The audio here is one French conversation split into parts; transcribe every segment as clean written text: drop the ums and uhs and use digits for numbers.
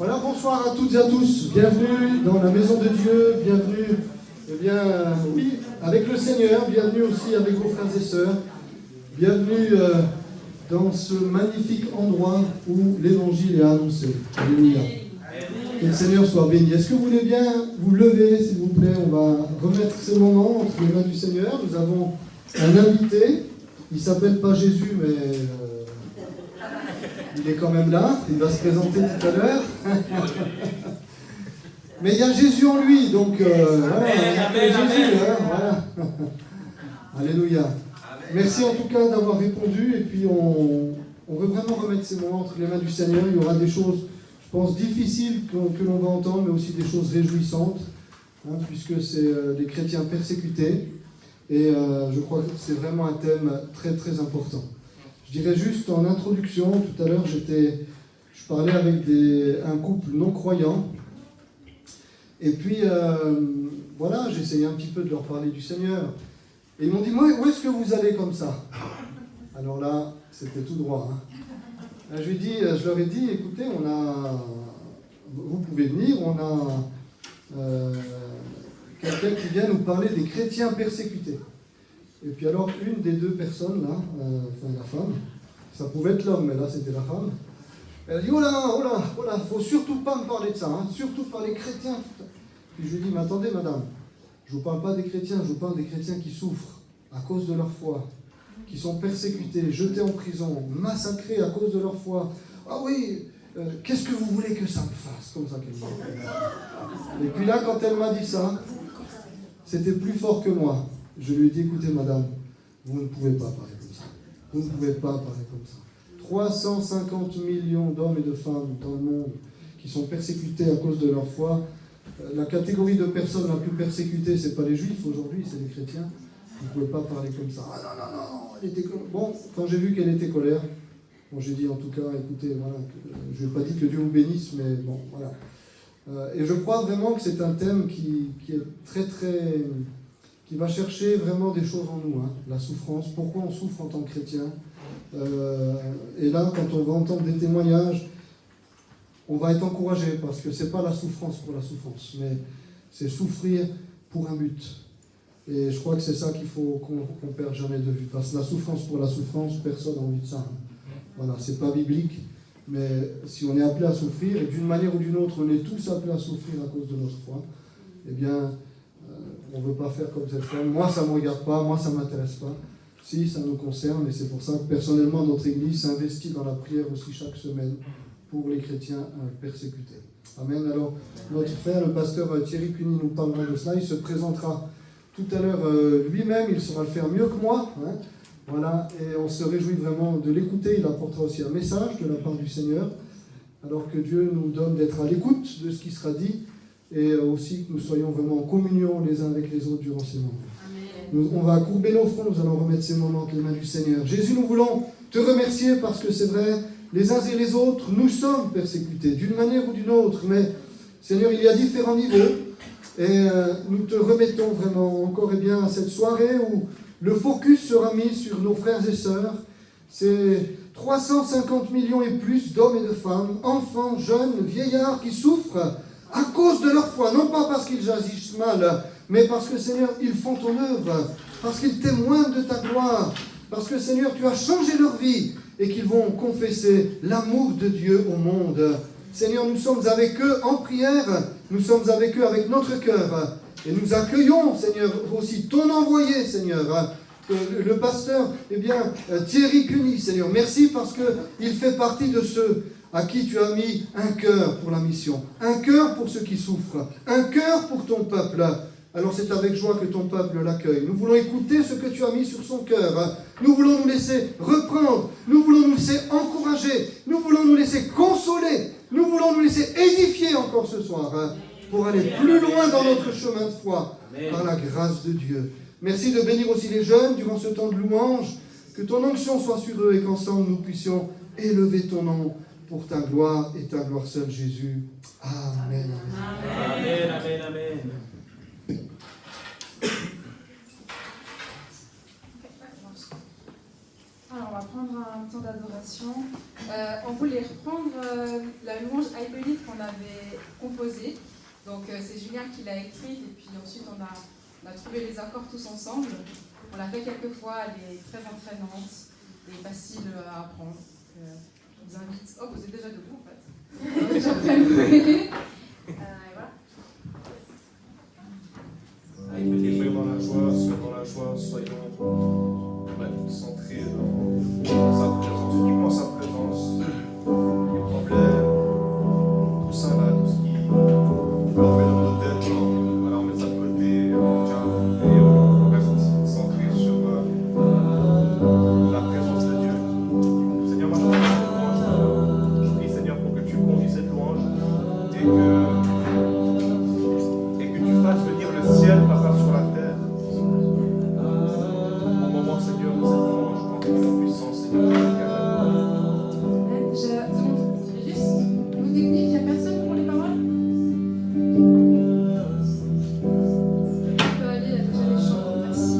Voilà, bonsoir à toutes et à tous. Bienvenue dans la maison de Dieu. Bienvenue, oui, avec le Seigneur. Bienvenue aussi avec vos frères et sœurs. Bienvenue dans ce magnifique endroit où l'évangile est annoncé. Alléluia. Que le Seigneur soit béni. Est-ce que vous voulez bien vous lever, s'il vous plaît? On va remettre ces moments entre les mains du Seigneur. Nous avons un invité. Il ne s'appelle pas Jésus, mais il est quand même là. Il va se présenter tout à l'heure. Mais il y a Jésus en lui, donc voilà, il y a Jésus, hein, voilà. Alléluia. Merci en tout cas d'avoir répondu. Et puis on veut vraiment remettre ces moments entre les mains du Seigneur. Il y aura des choses, je pense, difficiles que l'on va entendre, mais aussi des choses réjouissantes, hein, puisque c'est des chrétiens persécutés. Et je crois que c'est vraiment un thème très très important. Je dirais juste en introduction, tout à l'heure je parlais avec un couple non croyant. Et puis voilà, j'essayais un petit peu de leur parler du Seigneur. Et ils m'ont dit, moi, où est-ce que vous allez comme ça? Alors là, c'était tout droit. Hein. Je leur ai dit, écoutez, vous pouvez venir, on a quelqu'un qui vient nous parler des chrétiens persécutés. Et puis alors, une des deux personnes, là, la femme, ça pouvait être l'homme, mais là, c'était la femme, elle a dit, oh là, faut surtout pas me parler de ça, hein, surtout pas les chrétiens. Puis je lui ai dit, mais attendez, madame, je ne vous parle pas des chrétiens, je vous parle des chrétiens qui souffrent à cause de leur foi, qui sont persécutés, jetés en prison, massacrés à cause de leur foi. Ah oui, qu'est-ce que vous voulez que ça me fasse? Comme ça qu'elle m'a dit. Et puis là, quand elle m'a dit ça, c'était plus fort que moi. Je lui ai dit, écoutez, madame, vous ne pouvez pas parler comme ça. Vous ne pouvez pas parler comme ça. 350 millions d'hommes et de femmes dans le monde qui sont persécutés à cause de leur foi. La catégorie de personnes la plus persécutée, ce n'est pas les juifs aujourd'hui, c'est les chrétiens. Vous ne pouvez pas parler comme ça. Ah non, elle était colère. Bon, quand j'ai vu qu'elle était colère, j'ai dit en tout cas, écoutez, voilà, je n'ai pas dit que Dieu vous bénisse, mais bon, voilà. Et je crois vraiment que c'est un thème qui est très, très... qui va chercher vraiment des choses en nous, hein. La souffrance, pourquoi on souffre en tant que chrétien. Et là, quand on va entendre des témoignages, on va être encouragé, parce que ce n'est pas la souffrance pour la souffrance, mais c'est souffrir pour un but. Et je crois que c'est ça qu'il faut qu'on ne perde jamais de vue. Parce que la souffrance pour la souffrance, personne n'a envie de ça. Voilà, c'est pas biblique, mais si on est appelé à souffrir, et d'une manière ou d'une autre, on est tous appelés à souffrir à cause de notre foi, eh bien, on ne veut pas faire comme cette femme. Moi, ça ne me regarde pas, moi, ça ne m'intéresse pas. Si, ça nous concerne, et c'est pour ça que personnellement, notre Église s'investit dans la prière aussi chaque semaine pour les chrétiens persécutés. Amen. Alors, notre frère, le pasteur Thierry Cuny, nous parlera de cela. Il se présentera tout à l'heure lui-même. Il saura le faire mieux que moi. Hein. Voilà. Et on se réjouit vraiment de l'écouter. Il apportera aussi un message de la part du Seigneur. Alors que Dieu nous donne d'être à l'écoute de ce qui sera dit. Et aussi que nous soyons vraiment en communion les uns avec les autres durant ces moments. On va courber nos fronts. Nous allons remettre ces moments entre les mains du Seigneur. Jésus, nous voulons te remercier parce que c'est vrai, les uns et les autres, nous sommes persécutés, d'une manière ou d'une autre. Mais, Seigneur, il y a différents niveaux. Et nous te remettons vraiment encore et bien à cette soirée où le focus sera mis sur nos frères et sœurs. C'est 350 millions et plus d'hommes et de femmes, enfants, jeunes, vieillards qui souffrent à cause de leur foi. Non pas parce qu'ils agissent mal, mais parce que, Seigneur, ils font ton œuvre, parce qu'ils témoignent de ta gloire, parce que, Seigneur, tu as changé leur vie et qu'ils vont confesser l'amour de Dieu au monde. Seigneur, nous sommes avec eux en prière, nous sommes avec eux avec notre cœur. Et nous accueillons, Seigneur, aussi ton envoyé, Seigneur, le pasteur, Thierry Cuny, Seigneur. Merci parce qu'il fait partie de ceux à qui tu as mis un cœur pour la mission, un cœur pour ceux qui souffrent, un cœur pour ton peuple. Alors c'est avec joie que ton peuple l'accueille. Nous voulons écouter ce que tu as mis sur son cœur. Nous voulons nous laisser reprendre. Nous voulons nous laisser encourager. Nous voulons nous laisser consoler. Nous voulons nous laisser édifier encore ce soir pour aller plus loin dans notre chemin de foi par la grâce de Dieu. Merci de bénir aussi les jeunes durant ce temps de louange. Que ton onction soit sur eux et qu'ensemble nous puissions élever ton nom pour ta gloire et ta gloire seule, Jésus. Amen. Amen, amen, amen. Alors, on va prendre un temps d'adoration. On voulait reprendre la louange I Believe qu'on avait composée. Donc, c'est Julien qui l'a écrite et puis ensuite on a trouvé les accords tous ensemble. On l'a fait quelques fois, elle est très entraînante et facile à apprendre. Je vous invite. Oh, vous êtes déjà debout en fait. Déjà prêt à louer. Voilà. Soyons dans la joie, soyons centrés dans sa présence, uniquement sa présence. Les problèmes, tout ça là, tout ce qui peut enlever dans nos têtes, on met ça de côté, et on reste centré sur la présence de Dieu. Seigneur, moi je prie cette louange, je prie Seigneur pour que tu conduis cette louange et que tu fasses venir le ciel, Papa, sur la terre. Au moment, Seigneur, de cette louange, quand tu es en puissance, Seigneur, Je vais juste vous technique, il n'y a personne pour les paroles? On peut aller, il y a déjà les chants, merci.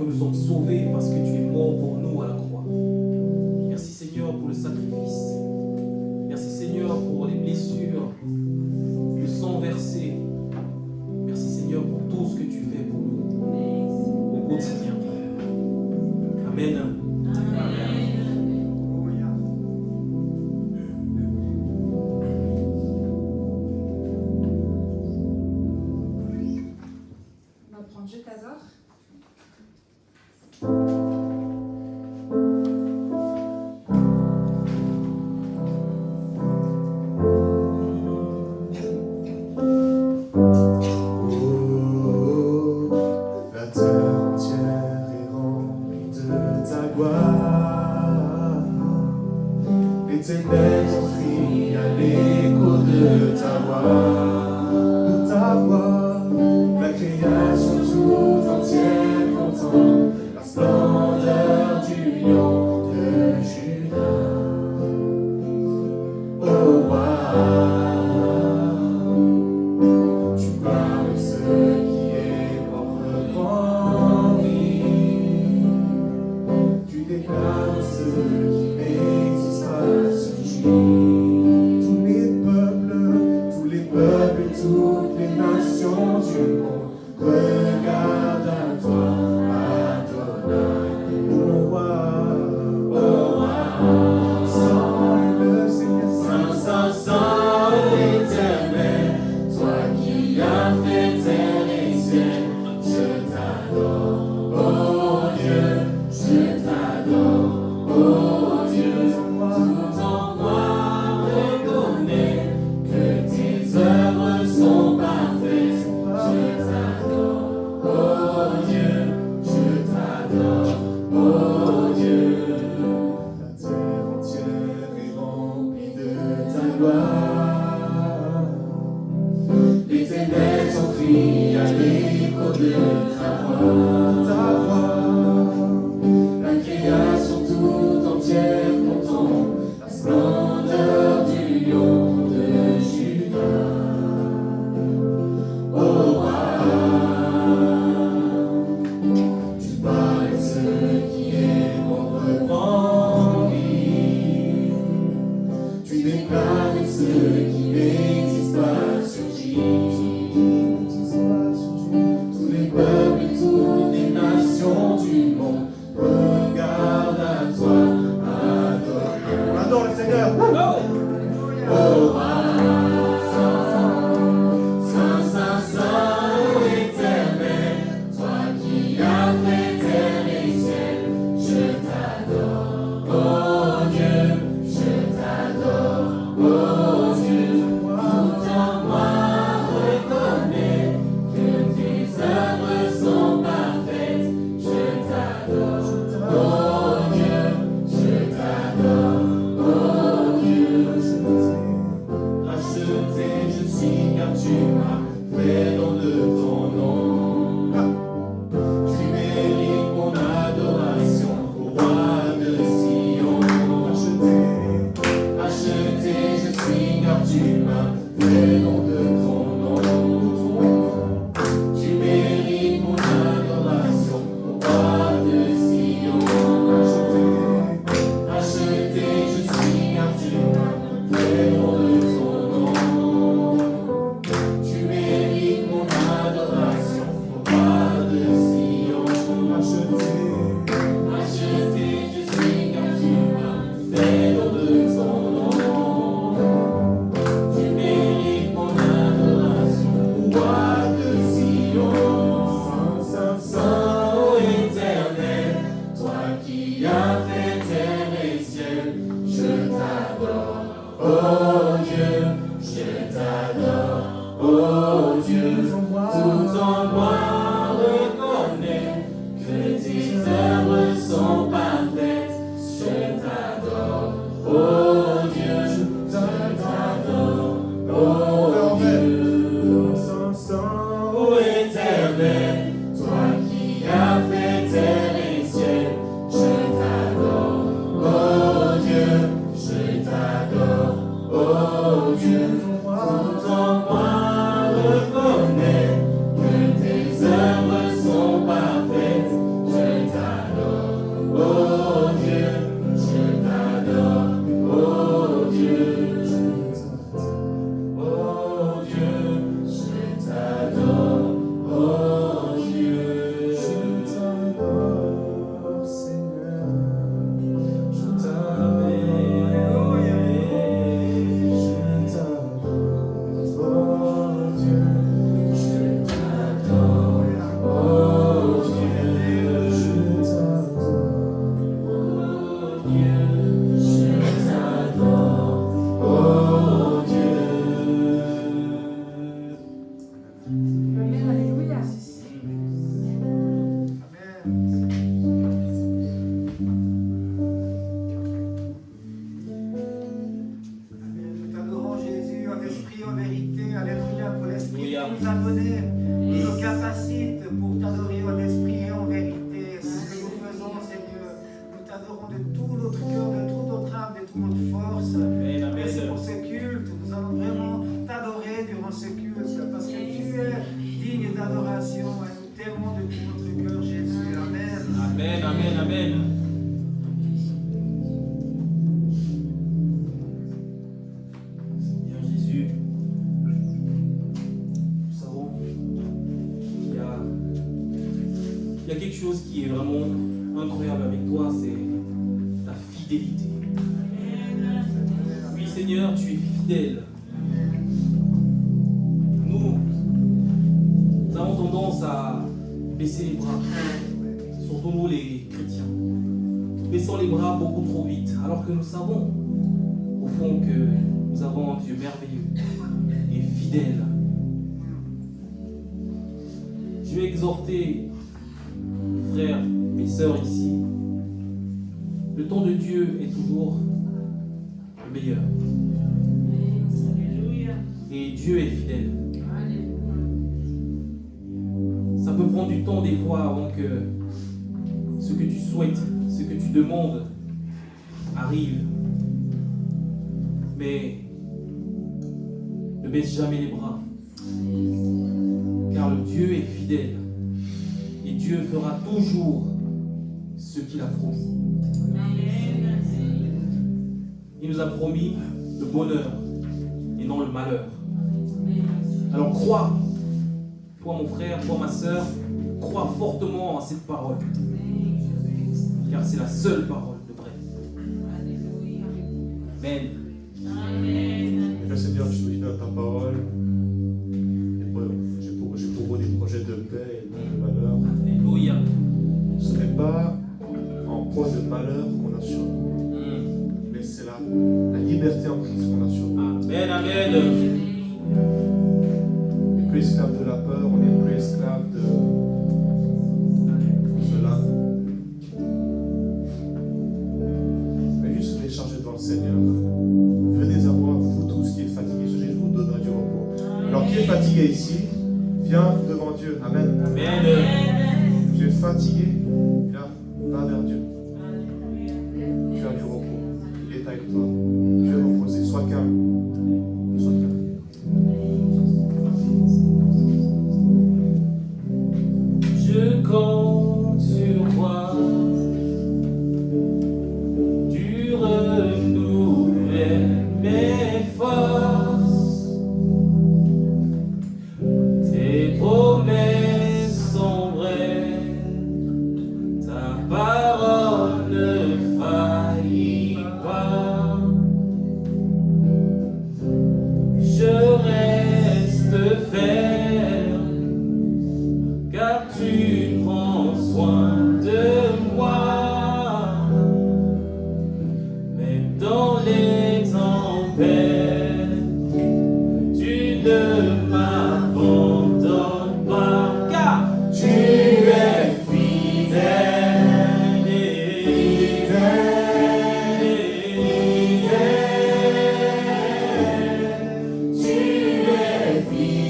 nous sommes sauvés parce que tu es mort pour nous à la croix. Merci Seigneur pour le sacrifice. Merci Seigneur pour les blessures, le sang versé. Merci Seigneur pour tout ce que tu fais pour nous au quotidien. Amen. On va prendre Je t'adore. La terre entière est remplie de ta gloire. Les ténèbres s'enfuient à l'écho de ta voix, de ta voix. La création tout entière contemple la splendeur du lion de Juda. Oh roi, tu parles ce qui est proprement dit. Tu déclares ce qui n'existe pas sur lui. Tous les peuples et toutes les nations du monde regardent à toi, Adonai. Oh roi, Saint est le Seigneur, Saint, Saint, éternel, toi qui as fait terre et ciel, je t'adore, oh Dieu, je t'adore, oh Dieu, tout en moi reconnaît que tes œuvres sont parfaites, je t'adore, oh Dieu, je t'adore, oh Dieu. La terre entière est remplie de ta gloire. Les ténèbres s'enfuient à l'écho de ta voix. La création tout entière contemple la splendeur du lion de Juda. Oh roi, tu parles ce qui est proprement dit. Tu déclares ce qui n'existe pas surgit. Tous les peuples et toutes les nations du monde regardent à toi, Adonai. On adore le Seigneur. Oh roi, Saint, Saint, Saint, éternel, toi qui as fait terre et ciel, je t'adore, oh Dieu, je t'adore, oh Dieu, tout en moi reconnais que tes œuvres sont parfaites, je t'adore, oh Dieu, je t'adore, oh Dieu, racheté je suis car tu m'as fait don de ton nom. Tu mérites mon adoration, ô roi de Sion. Racheté je suis car tu m'as fait don de ton nom. Tu mérites mon adoration, ô roi de Sion. Racheté je suis car tu m'as fait don de ton nom. Tu mérites mon adoration, ô roi de Sion. Racheté je suis car tu m'as fait don de ton nom. Tu mérites mon adoration, ô roi de Sion. Saint, Saint, Saint, ô éternel, toi qui as fait terre et ciel, je t'adore, oh Dieu, je t'adore, oh Dieu, tout en moi reconnais que tes œuvres sont parfaites, je t'adore, oh Dieu, je t'adore, oh Dieu, Saint, Saint, ô éternel, toi qui as fait terre et ciel, je t'adore, oh Dieu, je t'adore, oh Dieu, tout en moi reconnais que tes œuvres sont parfaites, je il y a quelque chose qui est vraiment incroyable avec toi, c'est ta fidélité. Oui, Seigneur, tu es fidèle. Nous avons tendance à baisser les bras, surtout nous les chrétiens. Nous baissons les bras beaucoup trop vite, alors que nous savons au fond que nous avons un Dieu merveilleux et fidèle. Je vais exhorter, frères et sœurs ici, le temps de Dieu est toujours le meilleur. Et Dieu est fidèle. Ça peut prendre du temps des fois avant que ce que tu souhaites, ce que tu demandes arrive. Mais ne baisse jamais les bras. Car le Dieu est fidèle. Et Dieu fera toujours ce qu'il a promis. Il nous a promis le bonheur et non le malheur. Alors crois, toi mon frère, toi ma sœur, crois fortement à cette parole. Car c'est la seule parole de vrai. Amen. Et Seigneur, tu nous dis dans ta parole, j'ai pour vous des projets de paix et non de malheur. Alléluia. Ce n'est pas en point de malheur qu'on a sur nous, mais c'est la liberté en Christ qu'on a sur nous. Amen, amen. On n'est plus esclave de la peur, on n'est plus esclave de cela. Mais juste décharger devant le Seigneur. Venez à moi, vous tous qui êtes fatigués, je vous donnerai du repos. Alors qui est fatigué ici, viens devant Dieu. Amen. Amen. Tu es fatigué, viens, va vers Dieu. Tu as du repos, il est avec toi. Tu es reposé, sois calme. Sois calme. Je compte sur toi, tu renouvelles mes forces, tes promesses sont vraies, ta parole ne faillit pas. Je reste ferme, car tu prends soin de moi, même dans les tempêtes, tu ne m'abandonnes pas, car tu es fidèle, tu es fidèle.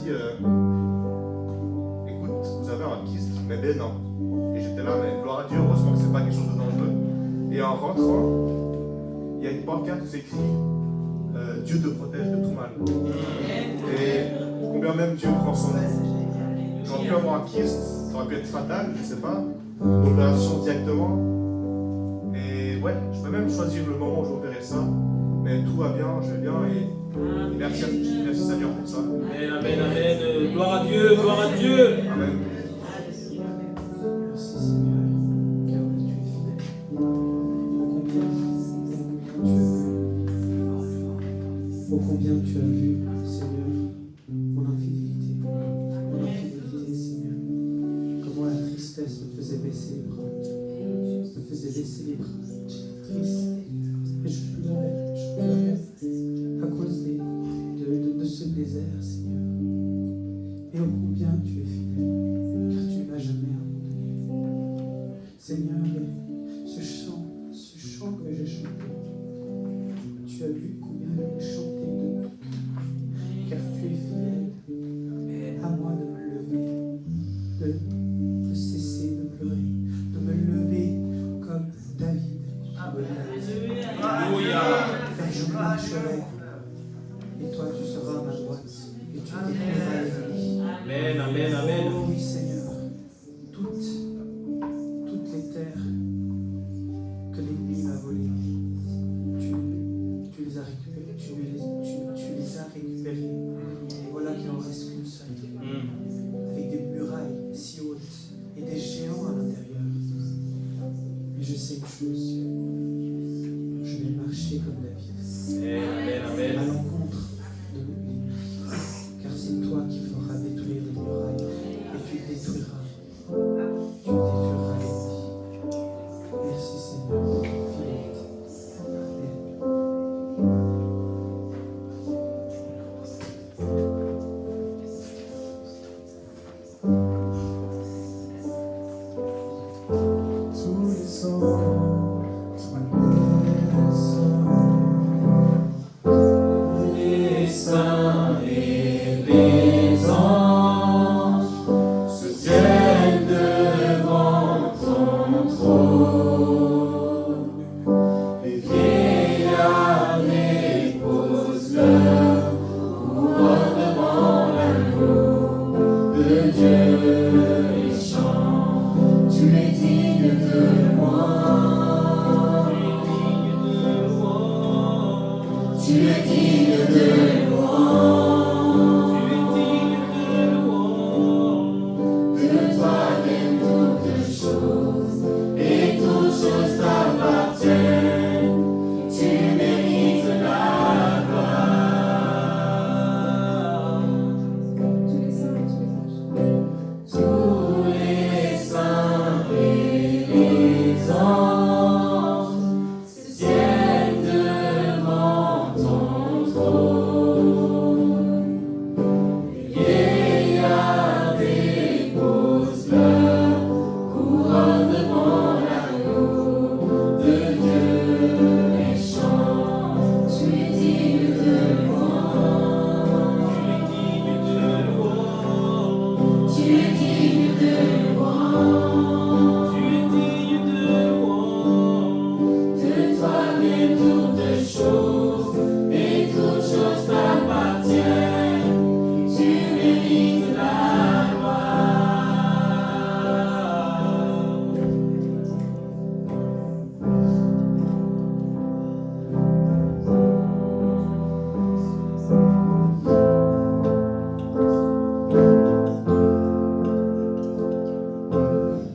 dit écoute, vous avez un kyste, mais ben non. Et j'étais là, mais gloire à Dieu, heureusement que c'est pas quelque chose de dangereux. Et en rentrant, il y a une pancarte où c'est écrit Dieu te protège de tout mal. Et combien même Dieu prend son nom. J'aurais pu avoir un kyste, ça aurait pu être fatal, je sais pas, une opération directement. Et ouais, je peux même choisir le moment où j'opérais ça, mais tout va bien, je vais bien et merci Seigneur pour ça. Amen, amen, amen. Gloire à Dieu, gloire à Dieu. Amen. Merci Seigneur, car tu es fidèle. Ô combien tu as vu, Seigneur, mon infidélité. Mon infidélité, Seigneur. Comment la tristesse me faisait baisser les bras. Me faisait baisser les bras. J'étais triste. Et je pleurais à cause de ce désert, Seigneur. Et ô combien tu es fidèle, car tu ne m'as jamais abandonné. Seigneur, ce chant que j'ai chanté, tu as vu combien je l'ai chanté de tout cœur, car tu es fidèle. À moi de me lever, de cesser de pleurer, de me lever comme David. Alléluia. Car je marcherai, et toi tu seras à ma droite, et tu détruiras l'ennemi. Amen, amen, amen. Oh oui Seigneur, toutes les terres que l'ennemi m'a volées, tu les as récupérées, tu les as récupérées. Et voilà qu'il n'en reste qu'une seule, avec des murailles si hautes et des géants à l'intérieur. Mais je sais une chose, je vais marcher comme David, Amen, amen, à amen. l'encontre de l'ennemi, car c'est toi qui feras détruire les murailles et tu détruiras l'ennemi. Merci Seigneur pour ta fidélité. Amen. Tous les sangs, Les saints et les anges se tiennent devant ton trône. Les vieillards déposent leur couronne devant l'agneau de Dieu et chantent. Tu es digne de moi. Tu es digne de louange. Tu es digne de louange. De toi viennent toutes choses, et toutes choses t'appartiennent. Tu mérites la gloire. Tous les saints et tous les anges. Tous les saints et les anges se tiennent devant ton trône. Les vieillards déposent leur couronne devant l'agneau de Dieu et chantent. Tu es digne de louange. Tu es digne de louange. Tu es digne de louange. De toi viennent toutes choses, et toutes choses t'appartiennent. Tu mérites la gloire.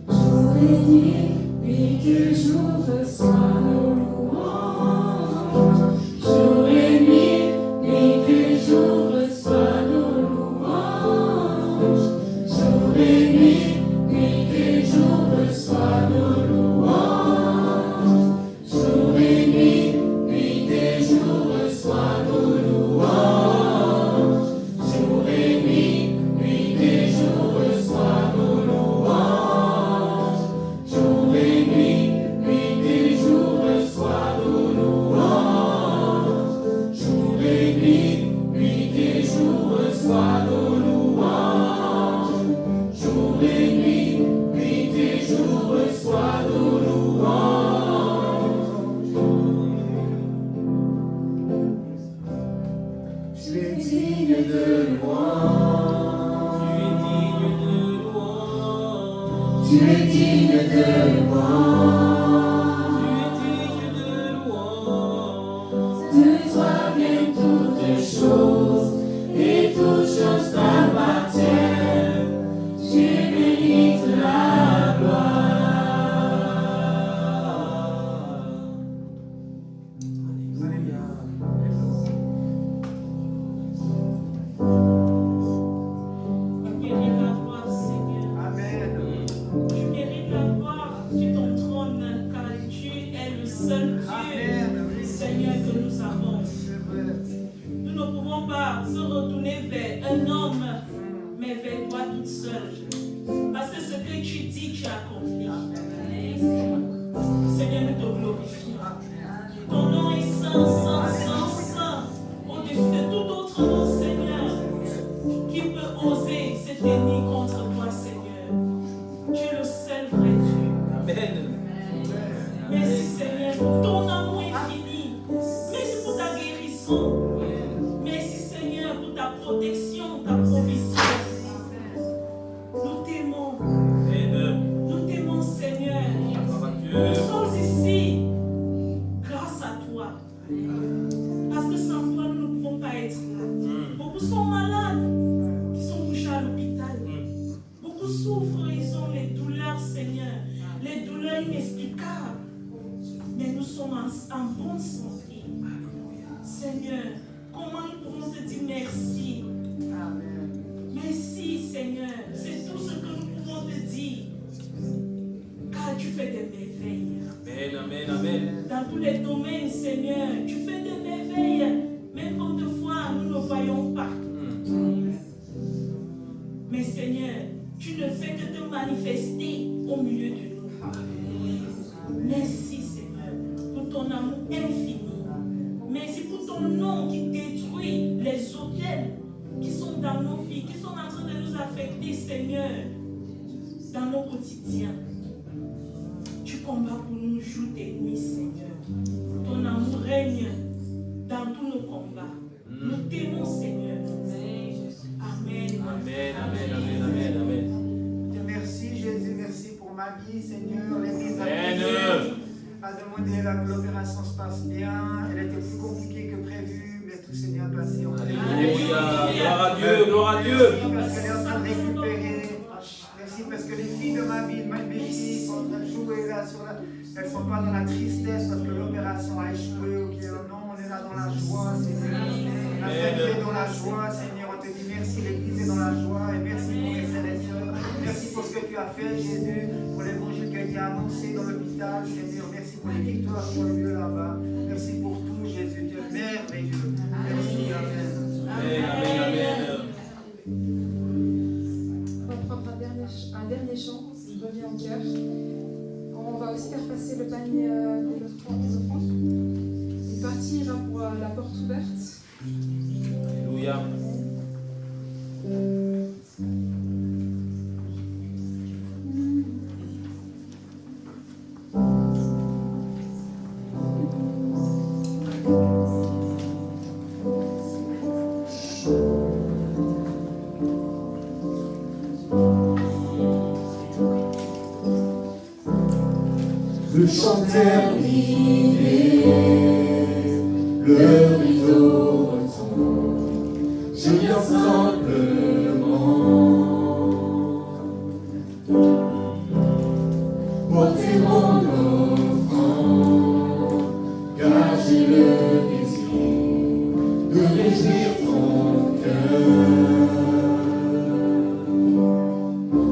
Jour et nuit, nuit et jour, reçois nos louanges. Jour et nuit et jour, reçois nos louanges. Jour et nuit et jour, reçois nos louanges. Jour et nuit et jour, reçois nos louanges. Jour et nuit et jour, reçois nos louanges. Jour et nuit et jour, reçois nos digne de louange. De toi viennent toutes choses, et toutes choses t'appartiennent. Tu mérites la l'opération se passe bien, elle était plus compliquée que prévu, mais tout s'est bien passé. Alléluia, gloire à Dieu, gloire à Dieu. Merci parce qu'elle est en train de récupérer. Merci parce que les filles de ma vie, mes filles sont en train de jouer là sur la... Elles ne sont pas dans la tristesse parce que l'opération a échoué. Ok, non, on est là dans la joie, Seigneur. La fête est dans la joie, Seigneur. On te dit merci, l'église est dans la joie et merci pour les frères et sœurs. Merci pour ce que tu as fait, Jésus, pour l'évangile qui a été annoncé dans l'hôpital, Seigneur. Merci pour les victoires qui ont eu lieu là-bas. Merci pour tout, Jésus, Dieu merveilleux. Merci, amen. Amen, amen, amen. On va prendre un dernier chant, si je reviens en cœur. On va aussi faire passer le panier des offrandes. Une partie ira pour la porte ouverte. Alléluia. Le chant terminé, le rideau retombe, je viens simplement porter mon offrande, car j'ai le désir de réjouir ton cœur.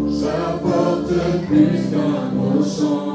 J'apporte plus qu'un mot chant.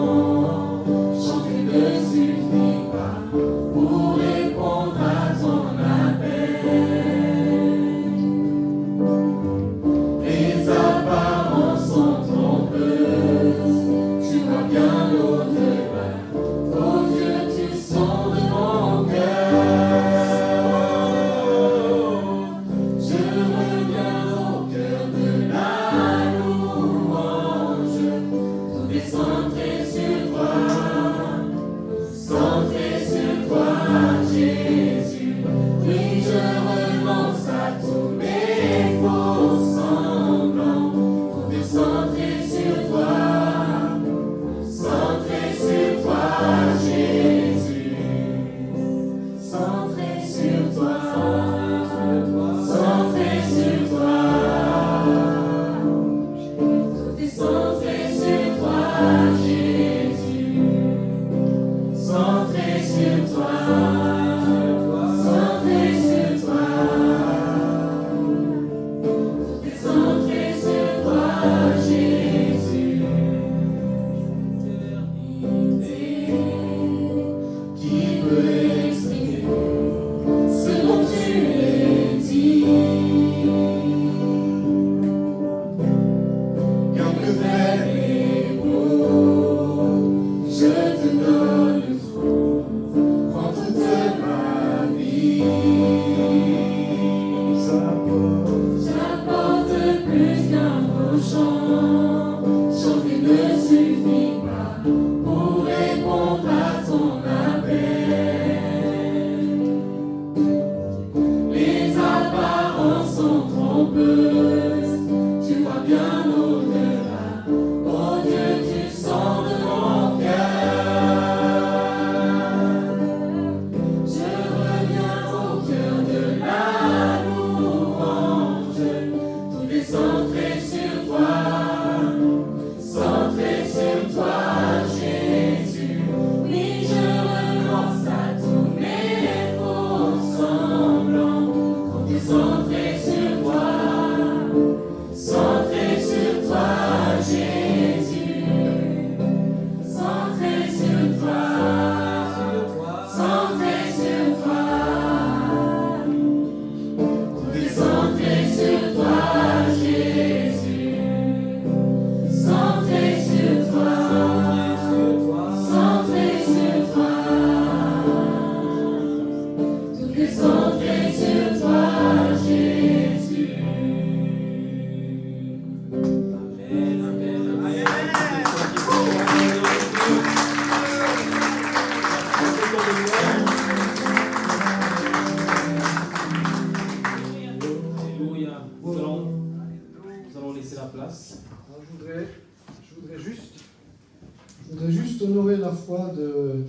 juste honorer la foi de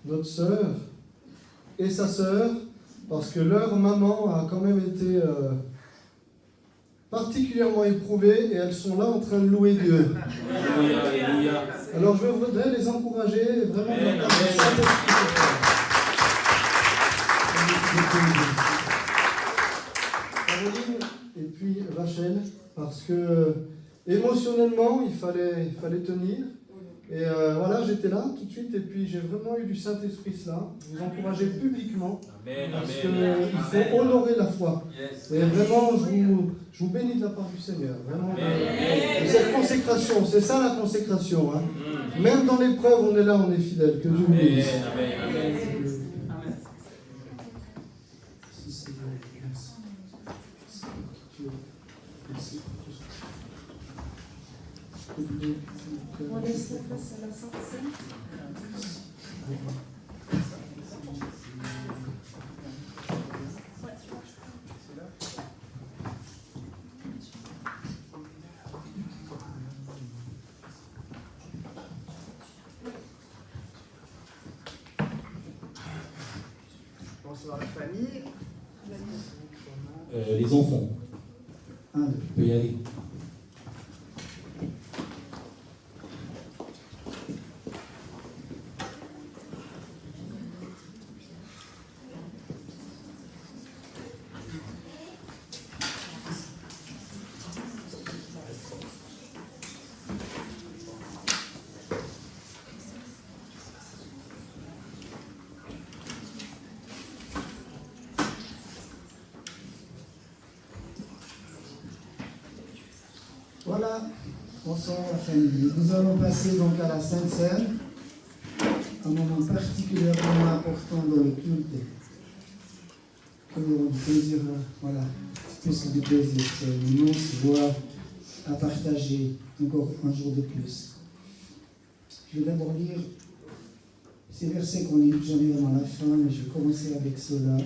notre sœur et sa sœur, parce que leur maman a quand même été particulièrement éprouvée et elles sont là en train de louer Dieu. Alléluia, alléluia. Alors je voudrais les encourager vraiment Amen, dans la amen. Caroline et puis Rachel, parce que émotionnellement il fallait tenir. Et voilà, j'étais là tout de suite et puis j'ai vraiment eu du Saint-Esprit cela. Je vous encourager publiquement Amen, parce amen. qu'il faut honorer la foi. Yes. Et vraiment, je vous bénis de la part du Seigneur. Vraiment. Amen. Et cette consécration, c'est ça la consécration. Hein. Mm. Même dans l'épreuve, on est là, on est fidèle. Que Dieu vous Amen, bénisse. amen, amen. Merci Seigneur, merci. Merci pour Dieu. Merci pour tout ça. Je peux prier pour On que- laisse la place à la Sainte Seine. Bonsoir la famille. Les enfants, Un, deux. tu peux y aller. Voilà, bonsoir la famille. Nous allons passer donc à la Sainte Seine, un moment particulièrement important dans le culte. Que nous avons du plaisir, voilà, plus que du plaisir, c'est une immense joie à partager encore un jour de plus. Je vais d'abord lire ces versets qu'on lit jamais avant la fin, mais je vais commencer avec cela.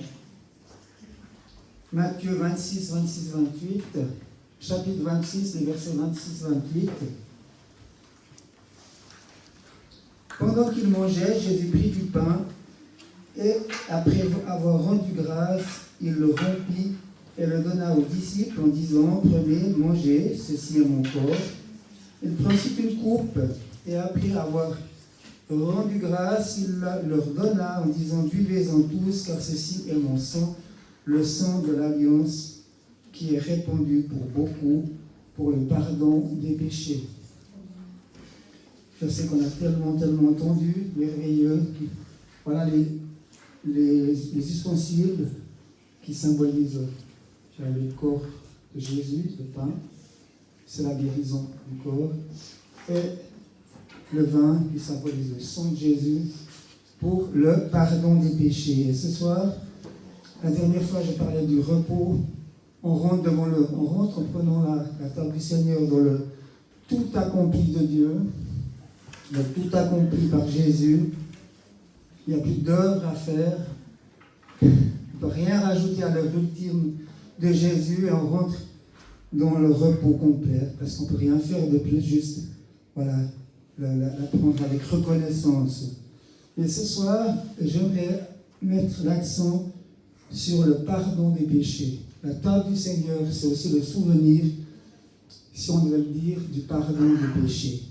Matthieu 26, 26, 28. Chapitre 26, les versets 26-28. Pendant qu'il mangeait, Jésus prit du pain et, après avoir rendu grâce, il le rompit et le donna aux disciples en disant, prenez, mangez, ceci est mon corps. Il prit ensuite une coupe et après avoir rendu grâce, il leur donna en disant, buvez-en tous, car ceci est mon sang, le sang de l'alliance qui est répandu pour beaucoup pour le pardon des péchés. Je sais qu'on a tellement entendu, merveilleux. Voilà les ustensiles qui symbolisent le corps de Jésus, le pain, c'est la guérison du corps, et le vin qui symbolise le sang de Jésus pour le pardon des péchés. Et ce soir, la dernière fois, je parlais du repos. On rentre en prenant la table du Seigneur dans le tout accompli de Dieu, le tout accompli par Jésus. Il n'y a plus d'œuvre à faire. On ne peut rien rajouter à l'œuvre ultime de Jésus et on rentre dans le repos complet parce qu'on ne peut rien faire de plus, juste voilà, la prendre avec reconnaissance. Et ce soir, j'aimerais mettre l'accent sur le pardon des péchés. La table du Seigneur, c'est aussi le souvenir, si on devait le dire, du pardon des péchés.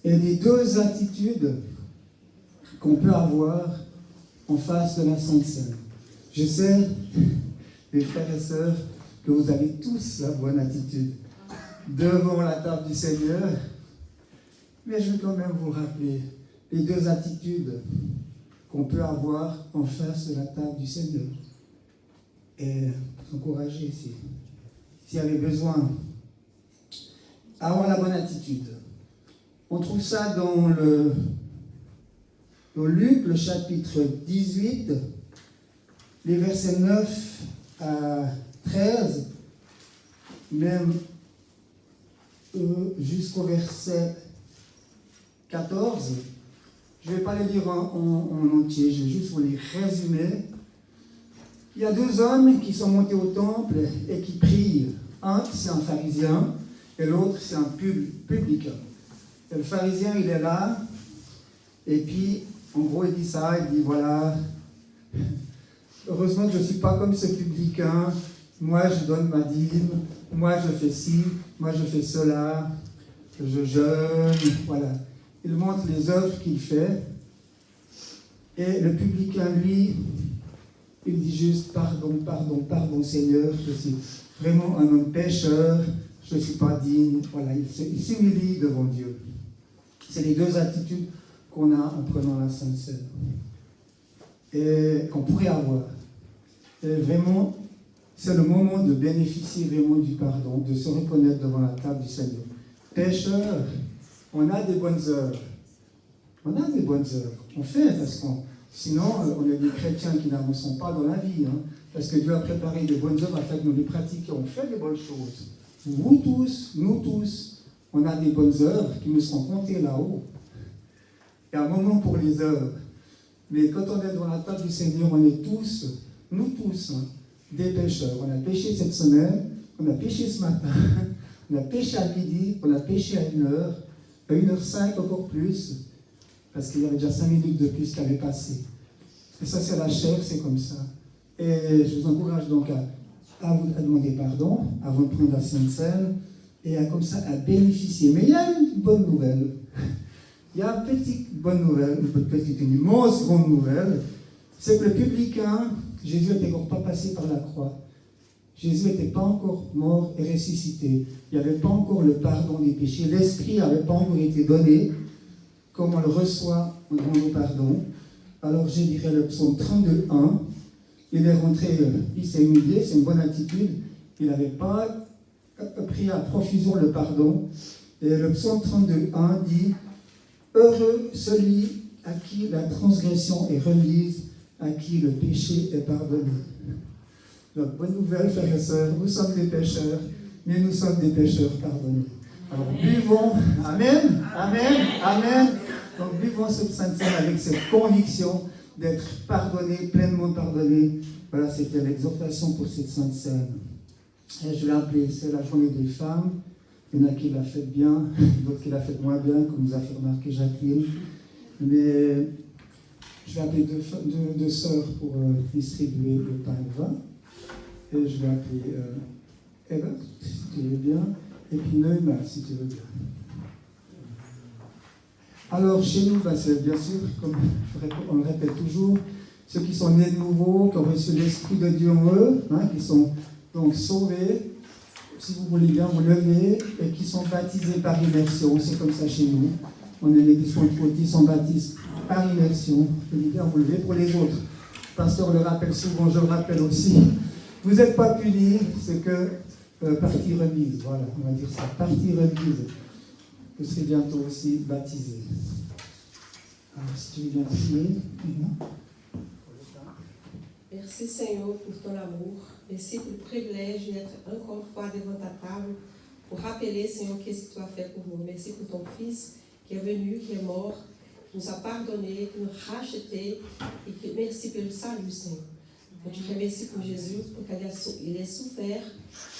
Et les deux attitudes qu'on peut avoir en face de la Sainte Seine. Je sais, les frères et sœurs, que vous avez tous la bonne attitude devant la table du Seigneur, mais je vais quand même vous rappeler les deux attitudes qu'on peut avoir en face de la table du Seigneur. Et encourager s'il y avait besoin. Avoir la bonne attitude. On trouve ça dans Luc, le chapitre 18, les versets 9 à 13, même jusqu'au verset 14. Je ne vais pas les lire en entier, je vais juste vous les résumer. Il y a deux hommes qui sont montés au temple et qui prient. Un, c'est un pharisien, et l'autre, c'est un publicain. Et le pharisien, il est là, Et puis, en gros, il dit ça, il dit voilà, heureusement que je ne suis pas comme ce publicain, moi je donne ma dîme, moi je fais ci, moi je fais cela, je jeûne, voilà. Il montre les œuvres qu'il fait, et le publicain, lui, il dit juste pardon, pardon, pardon Seigneur, je suis vraiment un homme pécheur, je ne suis pas digne, voilà, il s'humilie devant Dieu. C'est les deux attitudes qu'on a en prenant la Sainte Seine et qu'on pourrait avoir. Et vraiment, c'est le moment de bénéficier vraiment du pardon, de se reconnaître devant la table du Seigneur. Pécheur, on a des bonnes œuvres. On a des bonnes œuvres. On fait, parce qu'on sinon, on est des chrétiens qui n'avancent pas dans la vie. Hein, parce que Dieu a préparé des bonnes œuvres afin que nous les pratiquions. On fait des bonnes choses. Vous tous, nous tous, on a des bonnes œuvres qui nous seront comptées là-haut. Il y a un moment pour les œuvres. Mais quand on est devant la table du Seigneur, on est tous, nous tous, hein, des pécheurs. On a péché cette semaine, on a péché ce matin, on a péché à midi, on a péché à 1h, à 1h05 encore plus, parce qu'il y avait déjà 5 minutes de plus qui avaient passé. Et ça, c'est la chair, c'est comme ça. Et je vous encourage donc à demander pardon, avant de prendre la Sainte Seine, et comme ça à bénéficier. Mais il y a une bonne nouvelle. Il y a une petite bonne nouvelle, une immense grande nouvelle, c'est que le publicain, Jésus n'était encore pas passé par la croix. Jésus n'était pas encore mort et ressuscité. Il n'y avait pas encore le pardon des péchés. L'Esprit n'avait pas encore été donné, comme on le reçoit en demandant pardon. Alors je dirais le psaume 32:1. Il est rentré, il s'est humilié, c'est une bonne attitude. Il n'avait pas pris à profusion le pardon. Et le psaume 32:1 dit « Heureux celui à qui la transgression est remise, à qui le péché est pardonné. » Donc, bonne nouvelle, frères et sœurs, nous sommes des pécheurs, mais nous sommes des pécheurs pardonnés. Alors, buvons, amen, amen, amen. Donc, buvons cette Sainte Seine avec cette conviction d'être pardonnés, pleinement pardonnés. Voilà, c'était l'exhortation pour cette Sainte Seine. Et je l'ai appelée, c'est la journée des femmes. Il y en a qui l'a fait bien, d'autres qui l'a fait moins bien, comme nous a fait remarquer Jacqueline. Mais je vais appeler deux sœurs pour distribuer le pain et le vin. Et je vais appeler Eva, si tu veux bien, et puis Neuma, si tu veux bien. Alors, chez nous, c'est bien sûr, comme on le répète toujours, ceux qui sont nés de nouveau, qui ont reçu l'Esprit de Dieu en eux, hein, qui sont donc sauvés, si vous voulez bien vous lever, et qui sont baptisés par immersion. C'est comme ça chez nous. On est l'église pentecôtiste, on baptise par immersion. Je veux bien vous lever pour les autres. Le pasteur le rappelle souvent, je le rappelle aussi. Vous n'êtes pas punis, c'est que partie remise. Voilà, on va dire ça. Partie remise. Vous serez bientôt aussi baptisés. Alors, si tu veux bien prier, Merci Seigneur pour ton amour. Merci pour le privilège d'être encore une fois devant ta table pour rappeler, Seigneur, qu'est-ce que tu as fait pour nous. Merci pour ton Fils qui est venu, qui est mort, qui nous a pardonné, qui nous a racheté. Et que, merci pour le salut, Seigneur. Je te remercie pour Jésus, pour qu'il ait souffert,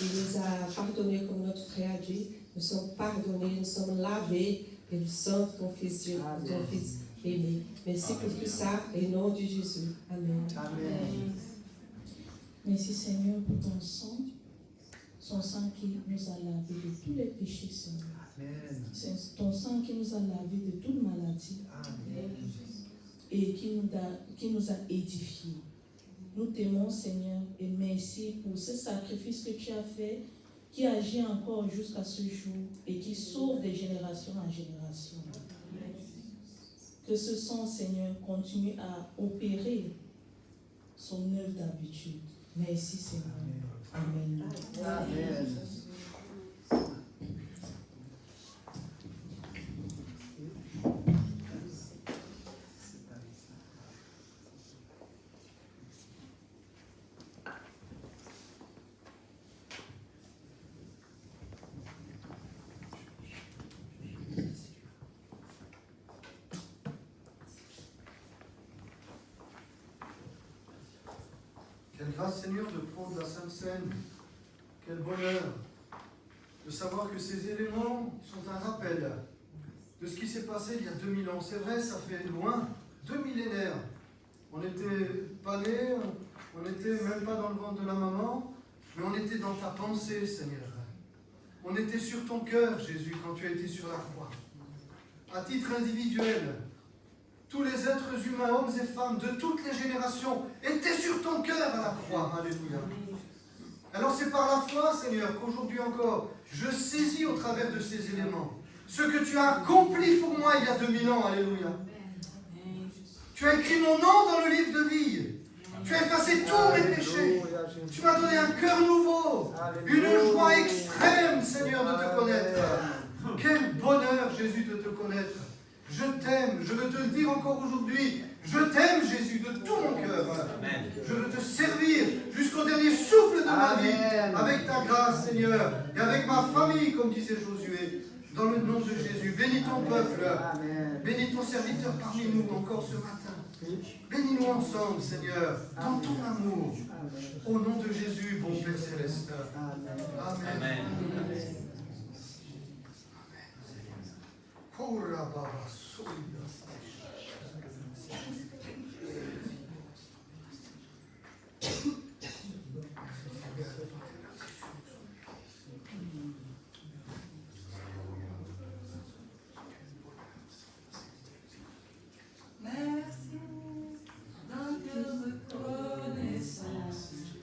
il nous a pardonné comme notre frère a dit. Nous sommes pardonnés, nous sommes lavés et le sang de ton Fils Dieu, ton Fils aimé. Merci pour tout ça, et au nom de Jésus. Amen. Amen. Merci Seigneur pour ton sang qui nous a lavé de tous les péchés, Seigneur. Amen. C'est ton sang qui nous a lavé de toute maladie. Amen. Et qui nous a édifiés. Nous t'aimons, Seigneur, et merci pour ce sacrifice que tu as fait, qui agit encore jusqu'à ce jour et qui sauve de génération en génération. Que ce sang, Seigneur, continue à opérer son œuvre d'habitude. Merci, Seigneur. Amen. Amen. Quelle grâce, Seigneur, de prendre la Sainte Seine. Quel bonheur de savoir que ces éléments sont un rappel de ce qui s'est passé il y a 2000 ans. C'est vrai, ça fait loin, 2 millénaires. On n'était pas nés, on n'était même pas dans le ventre de la maman, mais on était dans ta pensée, Seigneur. On était sur ton cœur, Jésus, quand tu as été sur la croix. À titre individuel, tous les êtres humains, hommes et femmes, de toutes les générations, étaient sur ton cœur à la croix. Alléluia. Alors c'est par la foi, Seigneur, qu'aujourd'hui encore, je saisis au travers de ces éléments ce que tu as accompli pour moi il y a 2000 ans. Alléluia. Tu as écrit mon nom dans le livre de vie. Tu as effacé tous mes péchés. Tu m'as donné un cœur nouveau, une joie extrême, Seigneur, de te connaître. Quel bonheur, Jésus, de te connaître. Je t'aime, je veux te le dire encore aujourd'hui. Je t'aime, Jésus, de tout mon cœur. Je veux te servir jusqu'au dernier souffle de ma vie, avec ta grâce, Seigneur, et avec ma famille, comme disait Josué. Dans le nom de Jésus, bénis ton peuple, bénis ton serviteur parmi nous encore ce matin. Bénis-nous ensemble, Seigneur, dans ton amour. Au nom de Jésus, bon Père Céleste. Amen. Amen.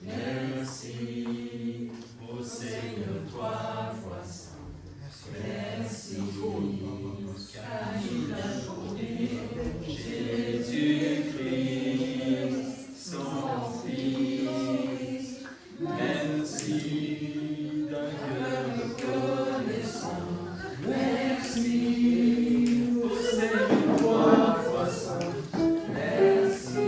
Merci, ô Seigneur, toi, foi saint. Merci, car il a donné Jésus-Christ, son Fils. Merci, d'un cœur reconnaissant. Merci, ô Seigneur, toi, foi saint. Merci.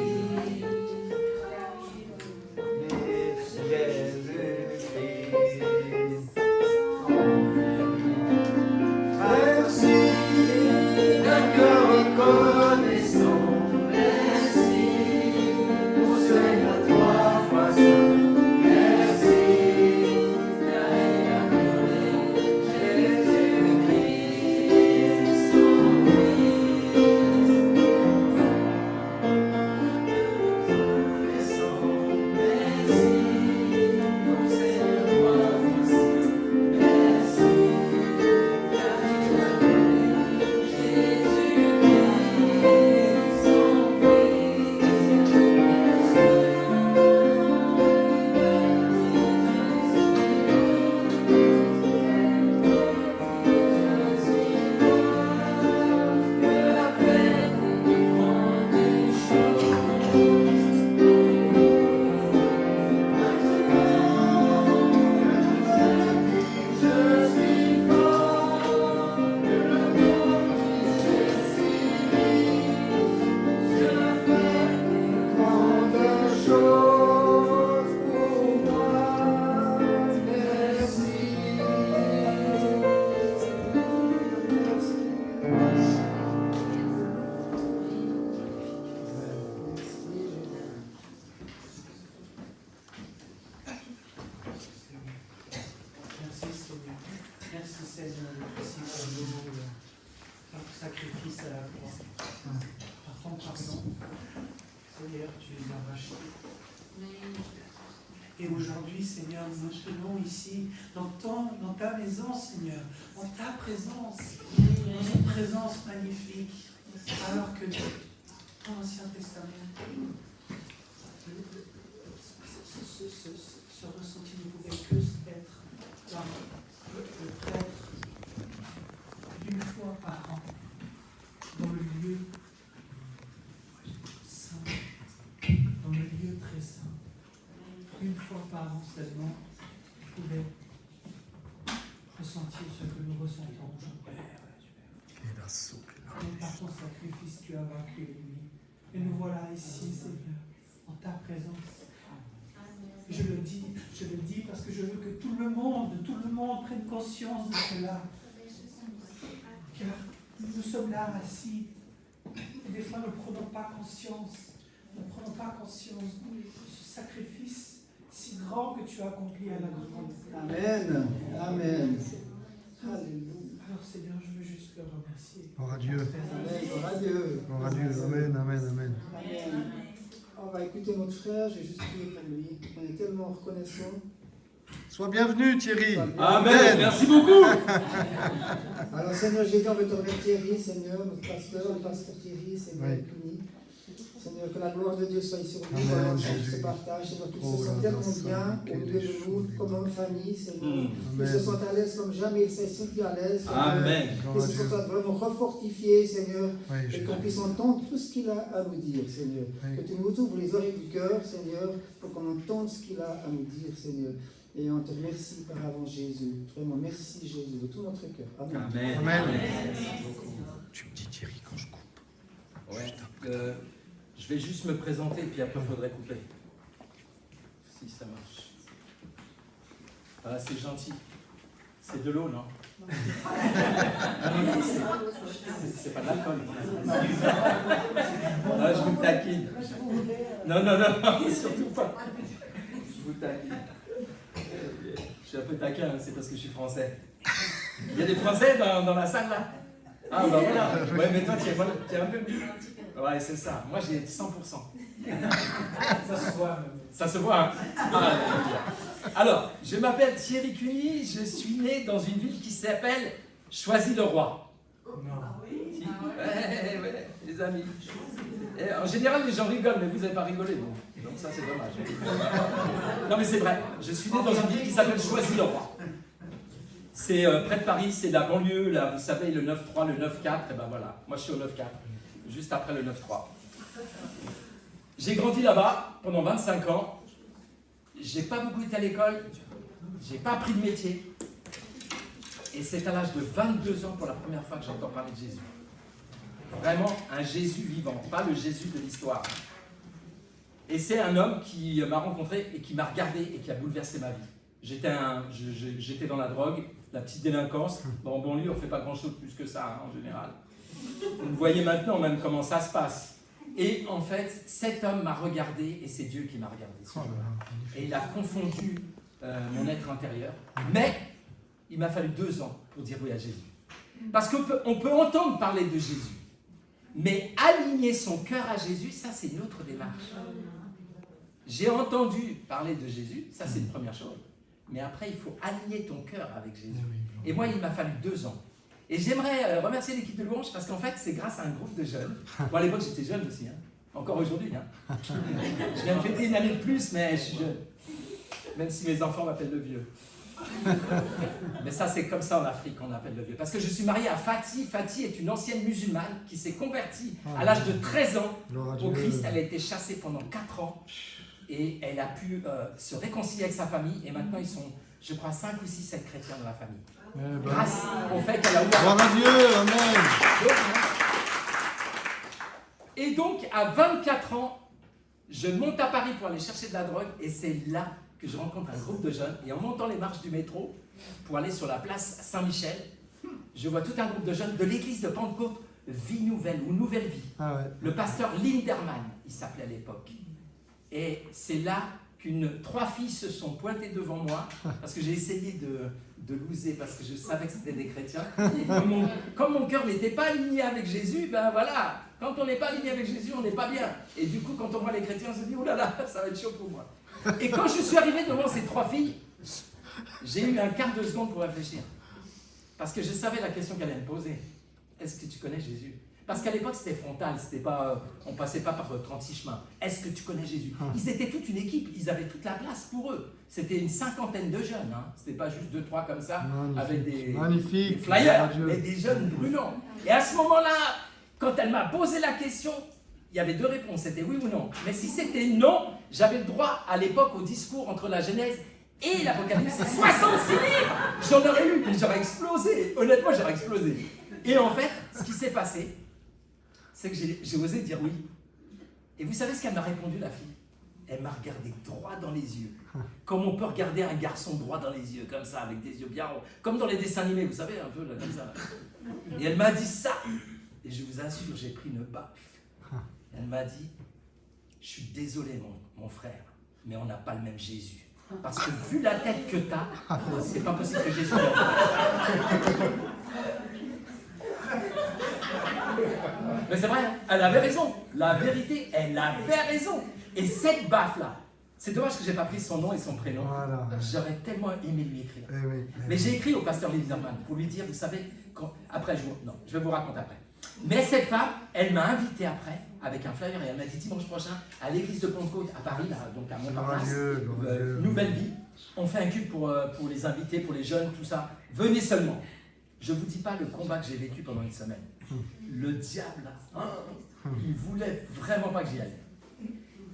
Merci Seigneur, merci pour notre sacrifice à la croix. Par ton pardon, Seigneur, tu les as rachetés. Et aujourd'hui, Seigneur, nous tenons ici, dans ta maison, Seigneur, en ta présence, dans une présence magnifique, alors que dans l'Ancien Testament, ce ressenti ne pouvait que être par le prêtre une fois par an dans le lieu saint, dans le lieu très saint. Une fois par an seulement, je pouvais ressentir ce que nous ressentons aujourd'hui. Et par ton sacrifice, tu as vaincu l'ennemi. Et nous voilà ici, Seigneur, en ta présence. Je le dis parce que je veux que tout le monde prenne conscience de cela. Car nous sommes là assis. Et des fois, nous ne prenons pas conscience. Nous ne prenons pas conscience de ce sacrifice si grand que tu as accompli à la croix. Amen. Amen. Alléluia. Seigneur, je veux juste le remercier. Gloire à Dieu. Amen. Gloire à Dieu. Gloire à Dieu. Amen, amen, amen. Amen. On va écouter notre frère, j'ai juste prié pour lui. On est tellement reconnaissant. Sois bienvenu, Thierry. Amen. Merci beaucoup. Alors, Seigneur Jésus, on veut te remercier, Thierry, Seigneur, notre pasteur, le pasteur Thierry, Seigneur, Oui. béni. Seigneur, que la gloire de Dieu soit sur nous, Amen, dans Jésus. ce partage. Seigneur, qu'ils Oh, se sentent là, tellement dans ça, bien quel au milieu de échou. nous, comme en famille, Seigneur. Qu'ils Amen. se sentent à l'aise comme jamais ils se sentent à l'aise, Seigneur. Amen. Qu'ils Gloire à se Dieu. sentent vraiment refortifiés, Seigneur. Oui, Et Jésus. qu'on puisse entendre tout ce qu'il a à nous dire, Seigneur. Oui. Que tu nous ouvres les oreilles du cœur, Seigneur, pour qu'on entende ce qu'il a à nous dire, Seigneur. Et on te remercie par avant, Jésus. Vraiment, merci, Jésus, de tout notre cœur. Amen. Amen. Amen. Tu me dis Thierry quand je coupe. Ouais. Je vais juste me présenter, puis après, il faudrait couper. Si ça marche. Ah, c'est gentil. C'est de l'eau, non? C'est pas de l'alcool. Ah, je vous taquine. Non, surtout pas. Je vous taquine. Je suis un peu taquin, hein, c'est parce que je suis français. Il y a des Français dans la salle là? Ah bah voilà. Ouais, mais toi tu es un peu... Ouais, c'est ça. Moi j'ai 100%. Ça se voit. Ça se voit, hein? Ah, alors, je m'appelle Thierry Cuny, je suis né dans une ville qui s'appelle Choisy-le-Roi. Non. Si. Ouais, les amis. Et en général, les gens rigolent, mais vous n'avez pas rigolé, vous. Donc ça, c'est dommage. Non, mais c'est vrai. Je suis né dans une ville qui s'appelle Choisy-le-Roi. C'est près de Paris, c'est la banlieue, là, vous savez, le 9-3, le 9-4, et ben voilà. Moi, je suis au 9-4, juste après le 9-3. J'ai grandi là-bas pendant 25 ans. J'ai pas beaucoup été à l'école. J'ai pas appris de métier. Et c'est à l'âge de 22 ans pour la première fois que j'entends parler de Jésus. Vraiment un Jésus vivant, pas le Jésus de l'histoire. Et c'est un homme qui m'a rencontré et qui m'a regardé et qui a bouleversé ma vie. J'étais dans la drogue, la petite délinquance. Bon, en banlieue, on ne fait pas grand-chose plus que ça, hein, en général. Vous voyez maintenant même comment ça se passe. Et en fait, cet homme m'a regardé et c'est Dieu qui m'a regardé. Ce jour-là. Et il a confondu mon être intérieur. Mais il m'a fallu 2 ans pour dire oui à Jésus. Parce qu'on peut entendre parler de Jésus. Mais aligner son cœur à Jésus, ça c'est une autre démarche. J'ai entendu parler de Jésus, ça c'est une première chose. Mais après, il faut aligner ton cœur avec Jésus. Et moi, il m'a fallu 2 ans. Et j'aimerais remercier l'équipe de louange parce qu'en fait, c'est grâce à un groupe de jeunes. Bon, à l'époque, j'étais jeune aussi, hein. Encore aujourd'hui. Hein. Je viens de fêter une année de plus, mais je suis jeune. Même si mes enfants m'appellent le vieux. Mais ça, c'est comme ça en Afrique qu'on appelle le vieux. Parce que je suis marié à Fatih. Fatih est une ancienne musulmane qui s'est convertie à l'âge de 13 ans au Christ. Elle a été chassée pendant 4 ans. Et elle a pu se réconcilier avec sa famille. Et maintenant, ils sont, je crois, 5 ou 6, 7 chrétiens dans la famille. Grâce au fait qu'elle a ouvert... Gloire à Dieu, amen. Et donc, à 24 ans, je monte à Paris pour aller chercher de la drogue. Et c'est là que je rencontre un groupe de jeunes. Et en montant les marches du métro, pour aller sur la place Saint-Michel, je vois tout un groupe de jeunes de l'église de Pentecôte, Vie Nouvelle ou Nouvelle Vie. Ah ouais. Le pasteur Linderman, il s'appelait à l'époque. Et c'est là qu'une 3 filles se sont pointées devant moi, parce que j'ai essayé de loser, parce que je savais que c'était des chrétiens. Et comme mon cœur n'était pas aligné avec Jésus, ben voilà, quand on n'est pas aligné avec Jésus, on n'est pas bien. Et du coup, quand on voit les chrétiens, on se dit, oh là là, ça va être chaud pour moi. Et quand je suis arrivé devant ces 3 filles, j'ai eu un quart de seconde pour réfléchir. Parce que je savais la question qu'elle allait me poser. Est-ce que tu connais Jésus ? Parce qu'à l'époque, c'était frontal, c'était pas, on ne passait pas par 36 chemins. Est-ce que tu connais Jésus ? Ils étaient toute une équipe, ils avaient toute la place pour eux. C'était une 50aine de jeunes, hein. C'était pas juste 2-3 comme ça, avec des flyers, mais des jeunes brûlants. Et à ce moment-là, quand elle m'a posé la question, il y avait 2 réponses, c'était oui ou non. Mais si c'était non, j'avais le droit à l'époque au discours entre la Genèse et l'Apocalypse. 66 livres ! J'en aurais eu, mais j'aurais explosé. Honnêtement, j'aurais explosé. Et en fait, ce qui s'est passé, c'est que j'ai osé dire oui. Et vous savez ce qu'elle m'a répondu, la fille ? Elle m'a regardé droit dans les yeux. Comme on peut regarder un garçon droit dans les yeux, comme ça, avec des yeux bien ronds. Comme dans les dessins animés, vous savez, un peu là, comme ça. Et elle m'a dit ça. Et je vous assure, j'ai pris une baffe. Elle m'a dit, je suis désolé, mon frère, mais on n'a pas le même Jésus. Parce que vu la tête que t'as, c'est pas possible que Jésus... Mais c'est vrai, elle avait raison. La vérité, elle avait raison. Et cette baffe-là, c'est dommage que je n'ai pas pris son nom et son prénom. Voilà. J'aurais tellement aimé lui écrire. Eh oui, Mais j'ai écrit au pasteur Linderman pour lui dire, vous savez, après, je vais vous raconter après. Mais cette femme, elle m'a invité après avec un flyer et elle m'a dit dimanche prochain à l'église de Pentecôte à Paris, là, donc à Montparnasse, Nouvelle Vie. On fait un culte pour les invités, pour les jeunes, tout ça. Venez seulement. Je ne vous dis pas le combat que j'ai vécu pendant une semaine. Le diable, il voulait vraiment pas que j'y aille.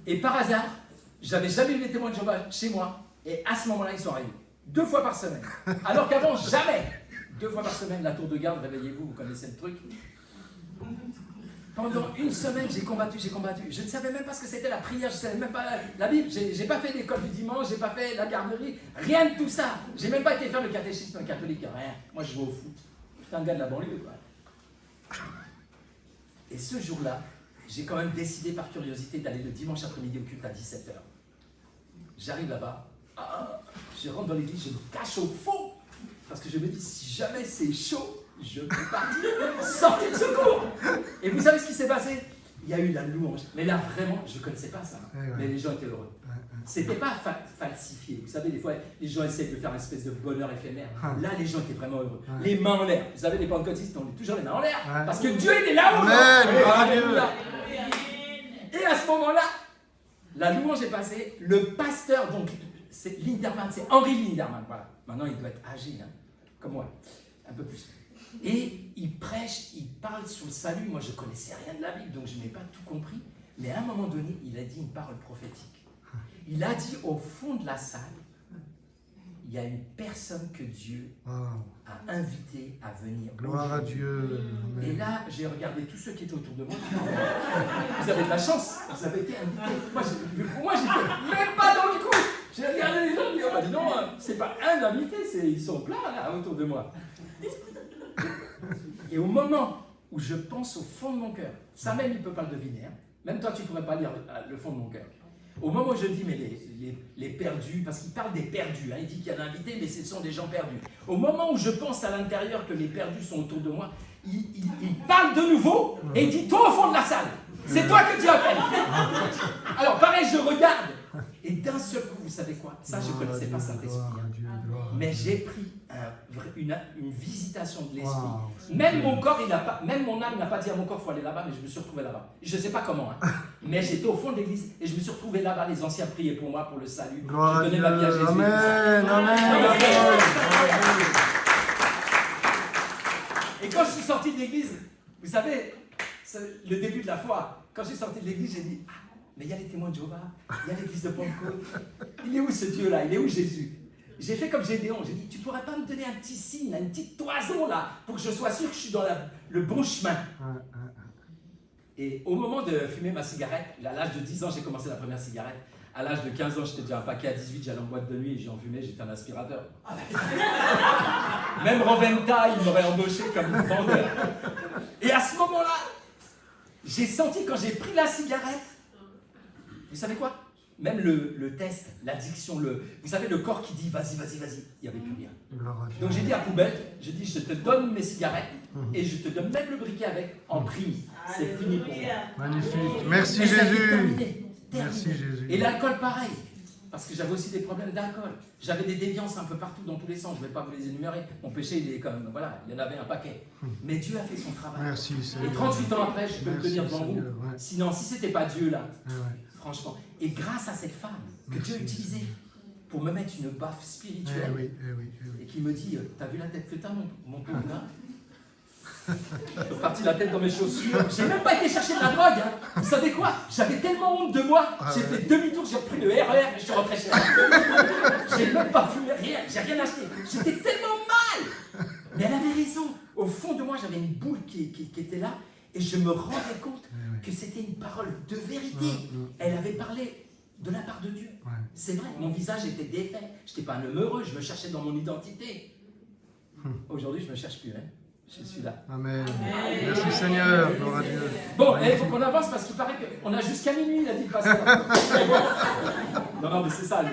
Et par hasard, j'avais jamais eu les témoins de Jéhovah chez moi. Et à ce moment-là, ils sont arrivés. 2 fois par semaine. Alors qu'avant, jamais. 2 fois par semaine, la tour de garde, réveillez-vous, vous connaissez le truc. Pendant une semaine, j'ai combattu. Je ne savais même pas ce que c'était la prière, je ne savais même pas la Bible. J'ai pas fait l'école du dimanche, j'ai pas fait la garderie, rien de tout ça. J'ai même pas été faire le catéchisme catholique, rien. Moi, je joue au foot. Je suis un gars de la banlieue, quoi. Et ce jour-là, j'ai quand même décidé par curiosité d'aller le dimanche après-midi au culte à 17h. J'arrive là-bas, je rentre dans l'église, je me cache au fond, parce que je me dis, si jamais c'est chaud, je peux partir, sortir de secours. Et vous savez ce qui s'est passé? Il y a eu la louange. Mais là, vraiment, je ne connaissais pas ça. Mais les gens étaient heureux. C'était pas falsifié. Vous savez, des fois, les gens essaient de faire une espèce de bonheur éphémère. Là, les gens étaient vraiment heureux. Les mains en l'air. Vous savez, les pentecôtistes, on est toujours les mains en l'air. Parce que Dieu, il est là-haut. Et à ce moment-là, la louange est passée. Le pasteur, donc, c'est Linderman, c'est Henri Linderman. Voilà. Maintenant, il doit être âgé, hein, comme moi, un peu plus. Et il prêche, il parle sur le salut. Moi, je ne connaissais rien de la Bible, donc je n'ai pas tout compris. Mais à un moment donné, il a dit une parole prophétique. Il a dit au fond de la salle, il y a une personne que Dieu a invitée à venir. Gloire à Dieu. Et là, j'ai regardé tous ceux qui étaient autour de moi. Vous avez de la chance, vous avez été invités. Moi, j'étais même pas dans le coup. J'ai regardé les gens, je me dis, non, c'est pas un invité, ils sont plein là autour de moi. Et au moment où je pense au fond de mon cœur, ça même il ne peut pas le deviner, hein. Même toi tu ne pourrais pas lire le fond de mon cœur. Au moment où je dis, mais les perdus, parce qu'il parle des perdus, hein, il dit qu'il y a un invité, mais ce sont des gens perdus. Au moment où je pense à l'intérieur que les perdus sont autour de moi, il parle de nouveau et il dit, toi au fond de la salle, c'est toi que Dieu appelle. Alors pareil, je regarde. Et d'un seul coup, vous savez quoi? Ça, je ne connaissais pas Saint-Esprit. Mais j'ai pris une visitation de l'Esprit. Même mon corps, même mon âme n'a pas dit à mon corps, il faut aller là-bas, mais je me suis retrouvé là-bas. Je ne sais pas comment, hein. Mais j'étais au fond de l'église et je me suis retrouvé là-bas. Les anciens priaient pour moi, pour le salut. Je donnais ma vie à Jésus. Amen, amen. Et quand je suis sorti de l'église, vous savez, le début de la foi, quand je suis sorti de l'église, j'ai dit, mais il y a les témoins de Jéhovah, il y a l'église de Pentecôte. Il est où ce Dieu-là? Il est où Jésus? J'ai fait comme Gédéon, j'ai dit, tu pourrais pas me donner un petit signe, une petite toison là, pour que je sois sûr que je suis dans le bon chemin. Et au moment de fumer ma cigarette, à l'âge de 10 ans, j'ai commencé la première cigarette. À l'âge de 15 ans, j'étais déjà un paquet, à 18, j'allais en boîte de nuit et j'en fumais, j'étais un aspirateur. Même Roventa, il m'aurait embauché comme vendeur. Et à ce moment-là, j'ai senti, quand j'ai pris la cigarette, vous savez quoi? Même le test, l'addiction, vous savez, le corps qui dit vas-y, vas-y, vas-y, il n'y avait plus rien. Donc j'ai dit à poubelle, j'ai dit je te donne mes cigarettes et je te donne même le briquet avec en prime. C'est fini pour moi. Magnifique. Merci et Jésus. Terminé. Merci Jésus. Et l'alcool pareil, parce que j'avais aussi des problèmes d'alcool. J'avais des déviances un peu partout dans tous les sens, je ne vais pas vous les énumérer. Mon péché, il est comme, voilà, il y en avait un paquet. Mais Dieu a fait son travail. Merci Seigneur. Et 38 ans après, je peux me tenir devant vous. Sinon, si ce n'était pas Dieu là, franchement. Et grâce à cette femme que Dieu a utilisée pour me mettre une baffe spirituelle, et qui me dit, t'as vu la tête que t'as, mon pauvre gars? Je suis parti la tête dans mes chaussures. J'ai même pas été chercher de la drogue, hein. Vous savez quoi? J'avais tellement honte de moi. J'ai fait demi-tour, j'ai repris le RER et je suis rentré chez moi. J'ai même pas fumé rien, j'ai rien acheté. J'étais tellement mal. Mais elle avait raison. Au fond de moi, j'avais une boule qui était là. Et je me rendais compte que c'était une parole de vérité. Elle avait parlé de la part de Dieu. C'est vrai, mon visage était défait. Je n'étais pas un homme heureux, je me cherchais dans mon identité. Aujourd'hui, je ne me cherche plus. Hein. Je suis là. Amen. Merci Seigneur. Gloire à Dieu. Bon, il faut qu'on avance parce qu'il paraît qu'on a jusqu'à minuit, il a dit le pasteur. Non, mais c'est ça. Lui.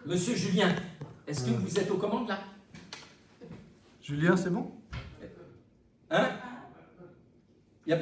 Monsieur Julien, est-ce que vous êtes aux commandes là? Julien, c'est bon? Hein? Il y a